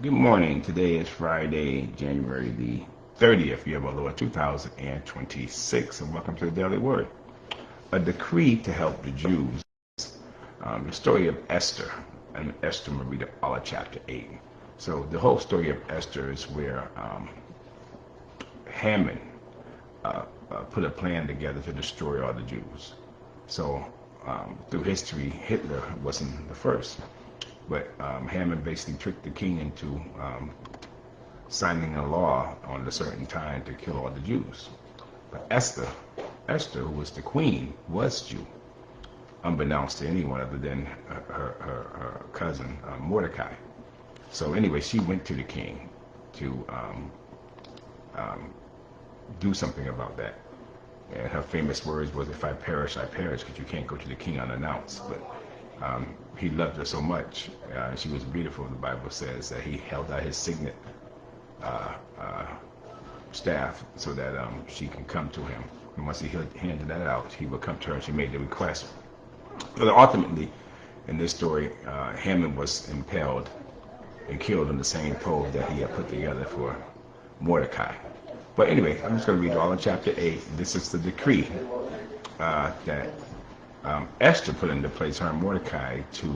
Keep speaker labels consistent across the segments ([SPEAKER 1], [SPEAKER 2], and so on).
[SPEAKER 1] Good morning. Today is Friday, January the 30th, year of our Lord 2026, and welcome to the Daily Word. A decree to help the Jews. The story of Esther, and Esther, I'm going to read all of chapter 8. So the whole story of Esther is where Haman put a plan together to destroy all the Jews. So through history, Hitler wasn't the first. But Haman basically tricked the king into signing a law on a certain time to kill all the Jews. But Esther, who was the queen, was Jew, unbeknownst to anyone other than her cousin Mordecai. So anyway, she went to the king to do something about that. And her famous words was, "If I perish, I perish," because you can't go to the king unannounced. But he loved her so much. She was beautiful. The Bible says that he held out his signet staff so that she can come to him. And once he handed that out, he would come to her and she made the request. But ultimately, in this story, Haman was impaled and killed on the same pole that he had put together for Mordecai. But anyway, I'm just going to read all of chapter 8. This is the decree that Esther put into place, her and Mordecai, to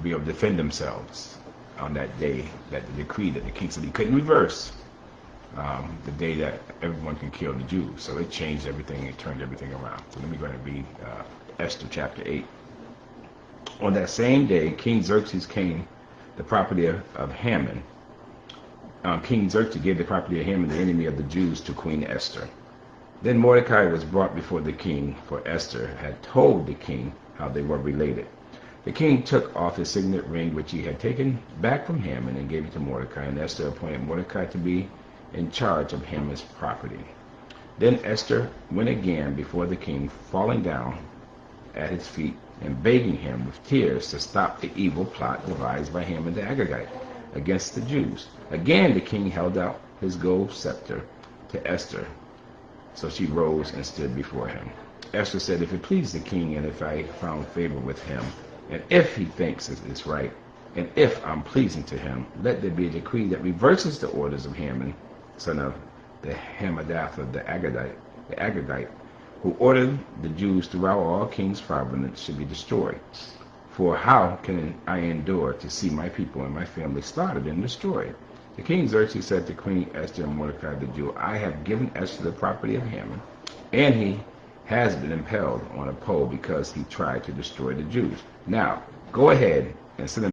[SPEAKER 1] be able to defend themselves on that day, that the decree that the king said he couldn't reverse, the day that everyone can kill the Jews. So it changed everything, it turned everything around. So let me go ahead and read Esther chapter 8. On that same day, King Xerxes came the property of Haman. King Xerxes gave the property of Haman, the enemy of the Jews, to Queen Esther. Then Mordecai was brought before the king, for Esther had told the king how they were related. The king took off his signet ring, which he had taken back from Haman, and gave it to Mordecai, and Esther appointed Mordecai to be in charge of Haman's property. Then Esther went again before the king, falling down at his feet and begging him with tears to stop the evil plot devised by Haman the Agagite against the Jews. Again the king held out his gold scepter to Esther. So she rose and stood before him. Esther said, "If it please the king, and if I found favor with him, and if he thinks it is right, and if I'm pleasing to him, let there be a decree that reverses the orders of Haman, son of the Hammedatha, the Agagite, who ordered the Jews throughout all kings' provinces should be destroyed. For how can I endure to see my people and my family slaughtered and destroyed?" The king Xerxes said to Queen Esther and Mordecai the Jew, "I have given Esther the property of Haman, and he has been impaled on a pole because he tried to destroy the Jews. Now, go ahead and send